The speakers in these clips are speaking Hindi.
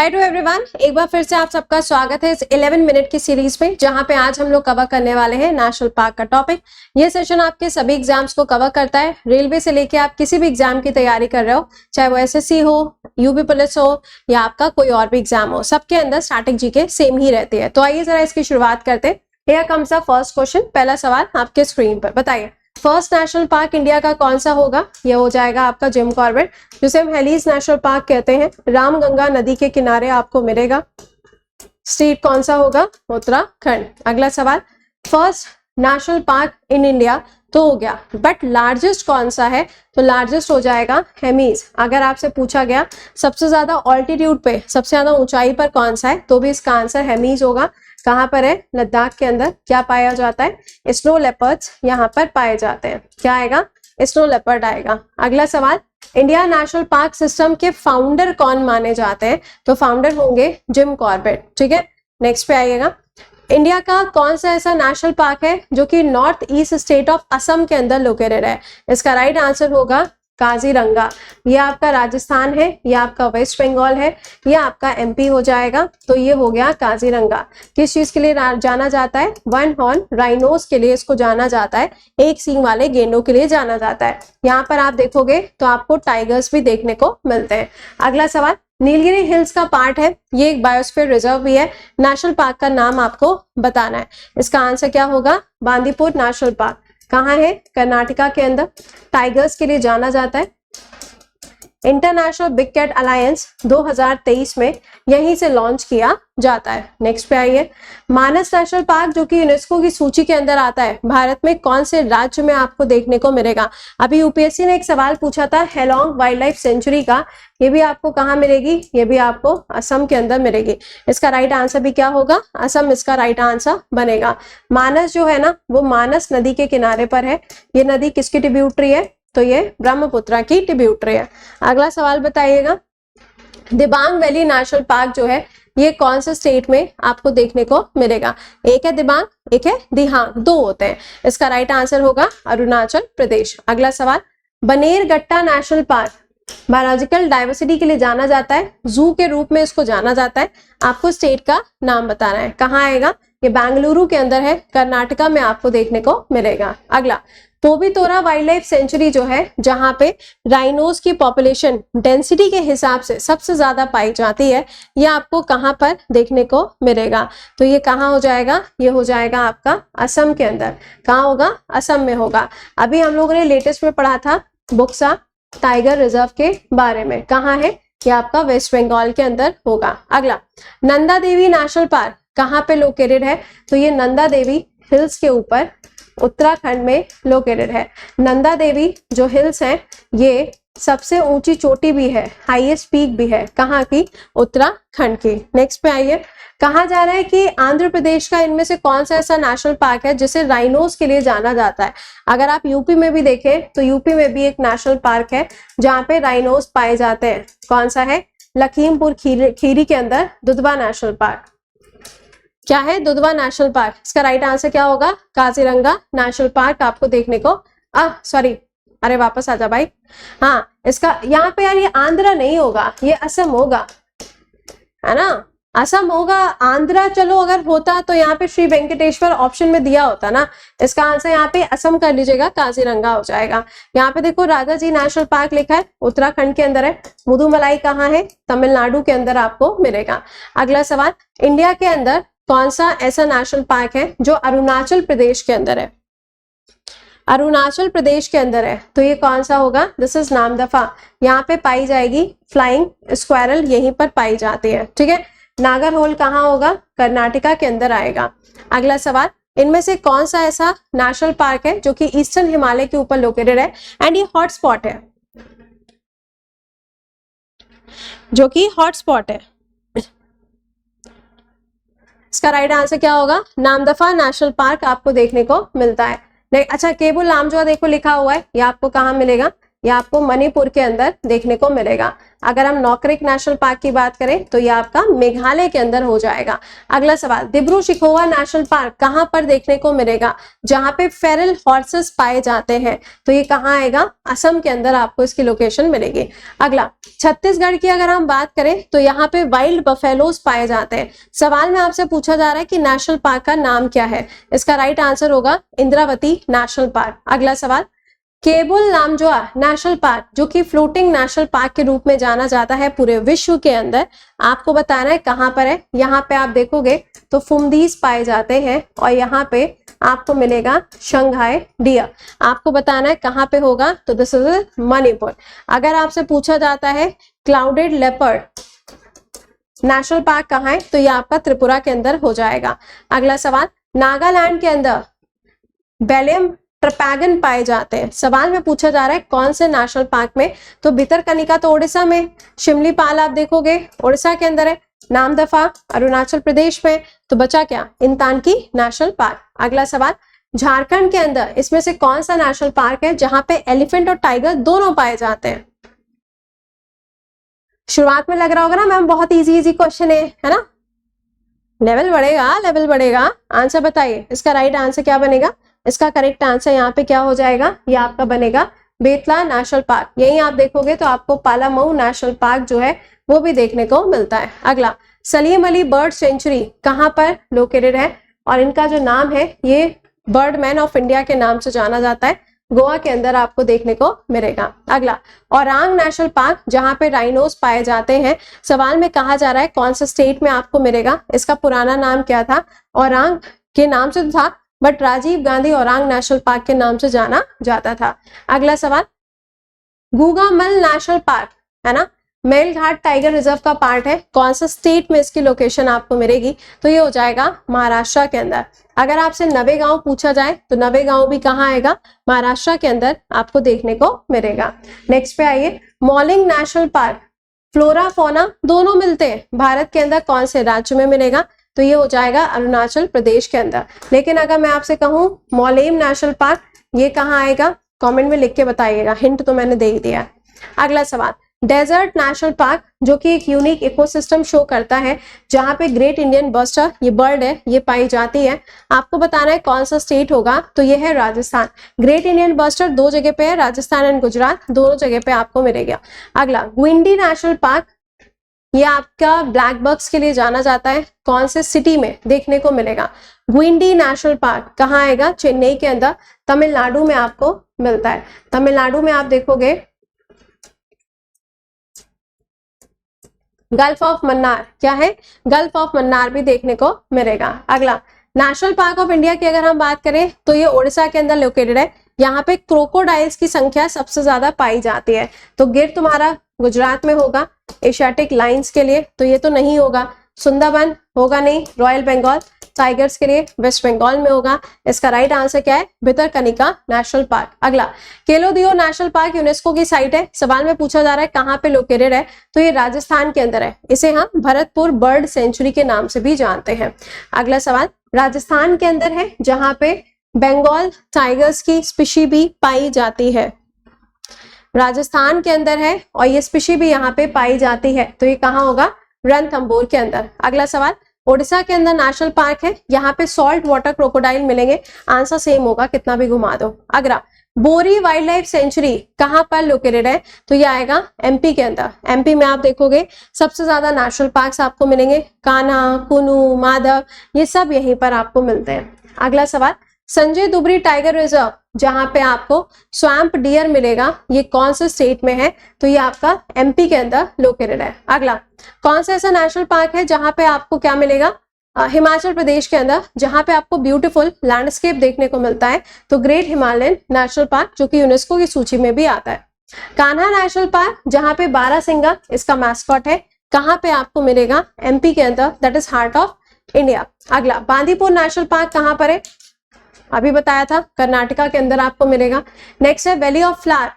हाय टू एवरीवन, एक बार फिर से आप सबका स्वागत है इस 11 मिनट की सीरीज में, जहां पे आज हम लोग कवर करने वाले हैं नेशनल पार्क का टॉपिक। ये सेशन आपके सभी एग्जाम्स को कवर करता है। रेलवे से लेके आप किसी भी एग्जाम की तैयारी कर रहे हो, चाहे वो एसएससी हो, यूपी पुलिस हो या आपका कोई और भी एग्जाम हो, सबके अंदर स्टैटिक जीके सेम ही रहती है। तो आइए जरा इसकी शुरुआत करते हैं। Here comes the first question. पहला सवाल आपके स्क्रीन पर, बताइए फर्स्ट नेशनल पार्क इंडिया का कौन सा होगा? ये हो जाएगा आपका जिम कॉर्बेट, जिसे हम हेलीज नेशनल पार्क कहते हैं। रामगंगा नदी के किनारे आपको मिलेगा। स्टेट कौन सा होगा? उत्तराखंड। अगला सवाल, first national park in India तो हो गया, बट लार्जेस्ट कौन सा है? तो लार्जेस्ट हो जाएगा हेमीज। अगर आपसे पूछा गया सबसे ज्यादा ऑल्टीट्यूड पे, सबसे ज्यादा ऊंचाई पर कौन सा है, तो भी इसका आंसर हेमीज होगा। कहाँ पर है? लद्दाख के अंदर। क्या पाया जाता है? स्नो लेपर्ड्स यहाँ पर पाए जाते हैं। क्या आएगा? स्नो लेपर्ड आएगा। अगला सवाल, इंडिया नेशनल पार्क सिस्टम के फाउंडर कौन माने जाते हैं? तो फाउंडर होंगे जिम कॉर्बेट। ठीक है, नेक्स्ट पे आइएगा। इंडिया का कौन सा ऐसा नेशनल पार्क है जो कि north east state of Assam के अंदर लोकेटेड है? इसका राइट आंसर होगा काजीरंगा। ये आपका राजस्थान है, ये आपका वेस्ट बंगाल है, ये आपका एमपी हो जाएगा। तो ये हो गया काजीरंगा। किस चीज के लिए जाना जाता है? वन हॉर्न राइनोस के लिए इसको जाना जाता है, एक सींग वाले गेंडों के लिए जाना जाता है। यहाँ पर आप देखोगे तो आपको टाइगर्स भी देखने को मिलते हैं। अगला सवाल, नीलगिरी हिल्स का पार्ट है, ये एक बायोस्फीयर रिजर्व भी है। नेशनल पार्क का नाम आपको बताना है। इसका आंसर क्या होगा? Bandipur national park. कहाँ है? कर्नाटका के अंदर। टाइगर्स के लिए जाना जाता है। इंटरनेशनल बिग कैट अलायंस 2023 में यहीं से लॉन्च किया जाता है। नेक्स्ट पे आइए। मानस नेशनल पार्क जो कि यूनेस्को की सूची के अंदर आता है, भारत में कौन से राज्य में आपको देखने को मिलेगा? अभी यूपीएससी ने एक सवाल पूछा था हेलोंग वाइल्ड लाइफ सेंचुरी का, ये भी आपको कहाँ मिलेगी? ये भी आपको असम के अंदर मिलेगी। इसका राइट आंसर भी क्या होगा? असम इसका राइट आंसर बनेगा। मानस जो है ना, वो मानस नदी के किनारे पर है। ये नदी किसकी ट्रिब्यूटरी है? तो ये ब्रह्मपुत्रा की ट्रिब्यूटरी है। अगला सवाल बताइएगा, दिबांग वैली नेशनल पार्क जो है ये कौन से स्टेट में आपको देखने को मिलेगा? एक है दिबांग, एक है दिहांग, दो होते हैं। इसका राइट आंसर होगा अरुणाचल प्रदेश। अगला सवाल, Bannerghatta national park biological diversity के लिए जाना जाता है, जू के रूप में इसको जाना जाता है। आपको स्टेट का नाम बताना है। कहाँ आएगा? ये बेंगलुरु के अंदर है, कर्नाटका में आपको देखने को मिलेगा। अगला, पोबितोरा वाइल्ड लाइफ सेंचुरी जो है, जहां पे राइनोस की पॉपुलेशन डेंसिटी के हिसाब से सबसे ज्यादा पाई जाती है, ये आपको कहां पर देखने को मिलेगा? तो ये कहाँ हो जाएगा? ये हो जाएगा आपका असम के अंदर। कहाँ होगा? असम में होगा। अभी हम लोगों ने लेटेस्ट में पढ़ा था बुक्सा टाइगर रिजर्व के बारे में। कहाँ है? ये आपका वेस्ट बंगाल के अंदर होगा। अगला, नंदा देवी नेशनल पार्क कहाँ पे लोकेटेड है? तो ये नंदा देवी हिल्स के ऊपर उत्तराखंड में लोकेटेड है। नंदा देवी जो हिल्स है, ये सबसे ऊंची चोटी भी है, हाईएस्ट पीक भी है। कहाँ की? उत्तराखंड की। नेक्स्ट पे आइए। कहा जा रहा है कि आंध्र प्रदेश का इनमें से कौन सा ऐसा नेशनल पार्क है जिसे राइनोस के लिए जाना जाता है? अगर आप यूपी में भी देखें तो यूपी में भी एक नेशनल पार्क है जहाँ पे राइनोस पाए जाते हैं। कौन सा है? लखीमपुर खीरी के अंदर दुधवा नेशनल पार्क। क्या है? Dudhwa national park. इसका राइट आंसर क्या होगा? काजीरंगा नेशनल पार्क आपको देखने को सॉरी, अरे वापस आजा भाई। हाँ, इसका यहाँ पे यार ये आंध्र नहीं होगा, ये असम होगा, है ना? असम होगा। आंध्रा चलो अगर होता तो यहाँ पे श्री वेंकटेश्वर ऑप्शन में दिया होता ना। इसका आंसर यहाँ पे असम कर लीजिएगा, काजीरंगा हो जाएगा। यहाँ पे देखो राजाजी नेशनल पार्क लिखा है, उत्तराखंड के अंदर है। मुदुमलाई कहाँ है? तमिलनाडु के अंदर आपको मिलेगा। अगला सवाल, इंडिया के अंदर कौन सा ऐसा नेशनल पार्क है जो अरुणाचल प्रदेश के अंदर है? अरुणाचल प्रदेश के अंदर है, तो ये कौन सा होगा? This is Namdapha. यहाँ पे पाई जाएगी फ्लाइंग स्क्वायरल, यहीं पर पाई जाती है। ठीक है। नागरहोल कहाँ होगा? कर्नाटका के अंदर आएगा। अगला सवाल, इनमें से कौन सा ऐसा नेशनल पार्क है जो कि ईस्टर्न हिमालय के ऊपर लोकेटेड है एंड ये हॉटस्पॉट है, जो कि हॉटस्पॉट है? इसका राइट आंसर क्या होगा? नामदफा नेशनल पार्क आपको देखने को मिलता है। अच्छा, केबुल लामजो देखो लिखा हुआ है, ये आपको कहाँ मिलेगा? ये आपको मणिपुर के अंदर देखने को मिलेगा। अगर हम नॉकरेक नेशनल पार्क की बात करें तो ये आपका मेघालय के अंदर हो जाएगा। अगला सवाल, दिब्रू शिखोवा नेशनल पार्क कहां पर देखने को मिलेगा? जहां पे फेरल हॉर्सेस पाए जाते हैं, तो ये कहां आएगा? असम के अंदर आपको इसकी लोकेशन मिलेगी। अगला, छत्तीसगढ़ की अगर हम बात करें तो यहाँ पे वाइल्ड बफेलोज पाए जाते हैं। सवाल में आपसे पूछा जा रहा है कि नेशनल पार्क का नाम क्या है? इसका राइट आंसर होगा इंद्रावती नेशनल पार्क। अगला सवाल, केबुल लामजोआ नेशनल पार्क जो कि फ्लोटिंग नेशनल पार्क के रूप में जाना जाता है पूरे विश्व के अंदर, आपको बताना है कहां पर है। यहाँ पे आप देखोगे तो फुमदीस पाए जाते हैं और यहाँ पे आपको मिलेगा शंघाई डियर। आपको बताना है कहां पे होगा, तो दिस इज मणिपुर। अगर आपसे पूछा जाता है क्लाउडेड लेपर्ड नेशनल पार्क कहाँ है, तो ये आपका त्रिपुरा के अंदर हो जाएगा। अगला सवाल, नागालैंड के अंदर बेलियम ट्रपैगन पाए जाते हैं। सवाल में पूछा जा रहा है कौन से नेशनल पार्क में, तो भितरकनिका तो उड़ीसा में, शिमलीपाल आप देखोगे उड़ीसा के अंदर है, नामदफा अरुणाचल प्रदेश में, तो बचा क्या? इंतानकी नेशनल पार्क। अगला सवाल, झारखंड के अंदर इसमें से कौन सा नेशनल पार्क है जहां पे एलिफेंट और टाइगर दोनों पाए जाते हैं? शुरुआत में लग रहा होगा ना मैम बहुत इजी क्वेश्चन है ना, लेवल बढ़ेगा। आंसर बताइए, इसका राइट आंसर क्या बनेगा? इसका करेक्ट आंसर यहाँ पे क्या हो जाएगा? ये आपका बनेगा बेतला नेशनल पार्क। यही आप देखोगे तो आपको पालामऊ नेशनल पार्क जो है वो भी देखने को मिलता है। अगला, सलीम अली बर्ड सेंचुरी कहाँ पर लोकेटेड है? और इनका जो नाम है ये बर्डमैन ऑफ इंडिया के नाम से जाना जाता है, गोवा के अंदर आपको देखने को मिलेगा। अगला, औरांग नेशनल पार्क जहां पे राइनोस पाए जाते हैं। सवाल में कहा जा रहा है कौन सा स्टेट में आपको मिलेगा? इसका पुराना नाम क्या था? औरांग के नाम से था, but Rajiv Gandhi Orang national park के नाम से जाना जाता था। अगला सवाल, गूगामल नेशनल पार्क है ना, मेलघाट टाइगर रिजर्व का पार्ट है, कौन सा स्टेट में इसकी लोकेशन आपको मिलेगी? तो ये हो जाएगा महाराष्ट्र के अंदर। अगर आपसे नवेगांव पूछा जाए तो नवेगांव भी कहाँ आएगा? महाराष्ट्र के अंदर आपको देखने को मिलेगा। नेक्स्ट पे आइए, Mouling national park, flora fauna दोनों मिलते हैं, भारत के अंदर कौन से राज्य में मिलेगा? तो ये हो जाएगा अरुणाचल प्रदेश के अंदर। लेकिन अगर मैं आपसे कहूं मौलेम नेशनल पार्क, ये कहाँ आएगा? कमेंट में लिख के बताइएगा, हिंट तो मैंने दे ही दिया। अगला सवाल, डेजर्ट नेशनल पार्क जो कि एक यूनिक इकोसिस्टम शो करता है जहां पे ग्रेट इंडियन बस्टर ये बर्ड है ये पाई जाती है, आपको बताना है कौन सा स्टेट होगा? तो ये है राजस्थान। ग्रेट इंडियन बस्टर दो जगह पे है, राजस्थान एंड गुजरात, दोनों जगह पे आपको मिलेगा। अगला, गुइंडी नेशनल पार्क, ये आपका ब्लैक बक्स के लिए जाना जाता है, कौन से सिटी में देखने को मिलेगा? गुइंडी नेशनल पार्क कहाँ आएगा? चेन्नई के अंदर, तमिलनाडु में आपको मिलता है। तमिलनाडु में आप देखोगे गल्फ ऑफ मन्नार, क्या है? गल्फ ऑफ मन्नार भी देखने को मिलेगा। अगला, नेशनल पार्क ऑफ इंडिया की अगर हम बात करें तो ये उड़ीसा के अंदर लोकेटेड है। यहाँ पे क्रोकोडाइल्स की संख्या सबसे ज्यादा पाई जाती है, तो गिर तुम्हारा गुजरात में होगा एशियाटिक लाइन्स के लिए, तो ये तो नहीं होगा। सुंदरबन होगा नहीं, रॉयल बंगाल टाइगर्स के लिए वेस्ट बंगाल में होगा। इसका राइट आंसर क्या है? Bhitarkanika national park. अगला, केलोदियो नेशनल पार्क यूनेस्को की साइट है। सवाल में पूछा जा रहा है कहाँ पे लोकेटेड है? तो ये राजस्थान के अंदर है, इसे हम भरतपुर बर्ड सेंचुरी के नाम से भी जानते हैं। अगला सवाल, राजस्थान के अंदर है जहां पे बंगाल टाइगर्स की स्पीशी भी पाई जाती है, राजस्थान के अंदर है और ये स्पीशी भी यहाँ पे पाई जाती है, तो ये कहाँ होगा? रणथंभौर के अंदर। अगला सवाल, ओडिशा के अंदर नेशनल पार्क है, यहाँ पे सॉल्ट वाटर क्रोकोडाइल मिलेंगे, आंसर सेम होगा कितना भी घुमा दो। अगला, बोरी वाइल्ड लाइफ सेंचुरी कहाँ पर लोकेटेड है? तो ये आएगा एमपी के अंदर। एमपी में आप देखोगे सबसे ज्यादा नेशनल पार्क्स आपको मिलेंगे, कान्हा, कुनू, माधव, ये सब यहीं पर आपको मिलते हैं। अगला सवाल, संजय दुबरी टाइगर रिजर्व जहां पे आपको स्वैम्प डियर मिलेगा, ये कौन से स्टेट में है? तो ये आपका एमपी के अंदर लोकेटेड है। अगला, कौन सा ऐसा नेशनल पार्क है जहां पे आपको क्या मिलेगा? हिमाचल प्रदेश के अंदर, जहां पे आपको ब्यूटीफुल लैंडस्केप देखने को मिलता है, तो ग्रेट हिमालयन नेशनल पार्क जो कि यूनेस्को की सूची में भी आता है। कान्हा नेशनल पार्क जहां पे बारासिंगा इसका मैस्कॉट है, कहाँ पे आपको मिलेगा? एमपी के अंदर, that is heart of India. अगला, बांदीपुर नेशनल पार्क कहाँ पर है? अभी बताया था, कर्नाटका के अंदर आपको मिलेगा। नेक्स्ट है वैली ऑफ फ्लावर,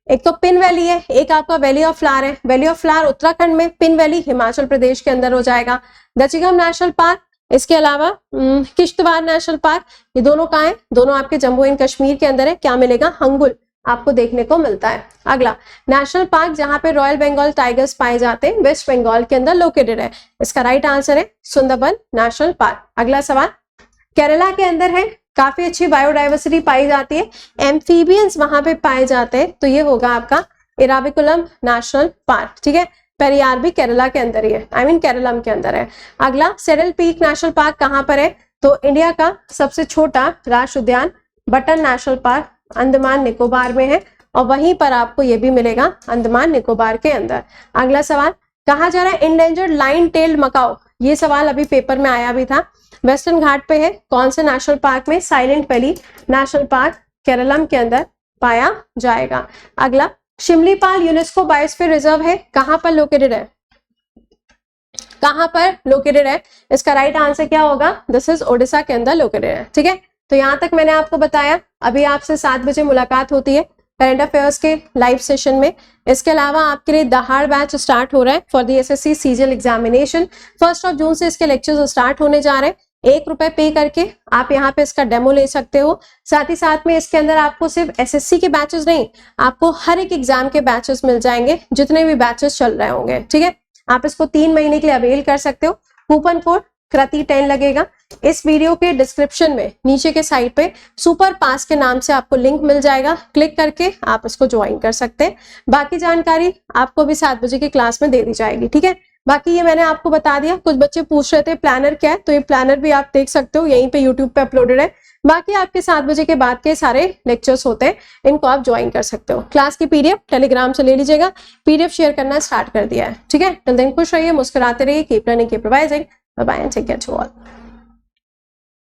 एक तो पिन वैली है, एक आपका वैली ऑफ फ्लावर है। वैली ऑफ फ्लावर उत्तराखंड में, पिन वैली हिमाचल प्रदेश के अंदर हो जाएगा। दचिगम नेशनल पार्क, इसके अलावा किश्तवाड़ नेशनल पार्क, ये दोनों कहाँ है? दोनों आपके जम्मू एंड कश्मीर के अंदर है, क्या मिलेगा? हंगुल आपको देखने को मिलता है। अगला, नेशनल पार्क जहां पे रॉयल बंगाल टाइगर्स पाए जाते हैं वेस्ट बंगाल के अंदर लोकेटेड है। इसका राइट आंसर है सुंदरबन नेशनल पार्क। अगला सवाल, केरला के अंदर है, काफी अच्छी बायोडाइवर्सिटी पाई जाती है, एम्फीबियंस वहां पे पाए जाते हैं, तो ये होगा आपका इराविकुलम नेशनल पार्क। ठीक है, पेरियार भी केरला के अंदर ही है, आई मीन केरलम के अंदर है। अगला, सेरल पीक नेशनल पार्क कहां पर है, तो इंडिया का सबसे छोटा राष्ट्रीय उद्यान button national park Andaman Nicobar में है, और वहीं पर आपको ये भी मिलेगा अंडमान निकोबार के अंदर। अगला सवाल, कहा जा रहा है इंडेंजर्ड लाइन टेल्ड मकाओ, ये सवाल अभी पेपर में आया भी था, वेस्टर्न घाट पे है, कौन से नेशनल पार्क में, silent valley national park Keralam के अंदर पाया जाएगा। अगला, शिमलीपाल यूनेस्को बायोस्फीयर रिजर्व है, कहां पर लोकेटेड है, कहां पर लोकेटेड है, इसका राइट आंसर क्या होगा, दिस इज ओडिशा के अंदर लोकेटेड है। ठीक है, तो यहां तक मैंने आपको बताया। अभी आपसे 7 बजे मुलाकात होती है करंट अफेयर्स के लाइव सेशन में। इसके अलावा आपके लिए दहाड़ बैच स्टार्ट हो रहा है for the assessee CGL examination. 1 जून से इसके लेक्चर्स स्टार्ट होने जा रहे हैं। 1 रुपए पे करके आप यहाँ पे इसका डेमो ले सकते हो। साथ ही साथ में इसके अंदर आपको सिर्फ एसएससी के बैचेस नहीं, आपको हर एक एग्जाम के बैचेस मिल जाएंगे, जितने भी बैचेस चल रहे होंगे। ठीक है, आप इसको 3 महीने के लिए अवेल कर सकते हो। कूपन कोड कृति 10 लगेगा। इस वीडियो के डिस्क्रिप्शन में नीचे के साइड पे सुपर पास के नाम से आपको लिंक मिल जाएगा, क्लिक करके आप इसको ज्वाइन कर सकते हैं। बाकी जानकारी आपको भी 7 बजे की क्लास में दे दी जाएगी। ठीक है, बाकी ये मैंने आपको बता दिया। कुछ बच्चे पूछ रहे थे प्लानर क्या है, तो ये प्लानर भी आप देख सकते हो, यहीं पे यूट्यूब पे अपलोडेड है। बाकी आपके 7 बजे के बाद के सारे लेक्चर्स होते हैं, इनको आप ज्वाइन कर सकते हो। क्लास की पीडीएफ टेलीग्राम से ले लीजिएगा, पीडीएफ शेयर करना स्टार्ट कर दिया है। ठीक है, टिल देन खुश रहिए, मुस्कुराते रहिए, keep learning keep revising, bye bye and take care to all.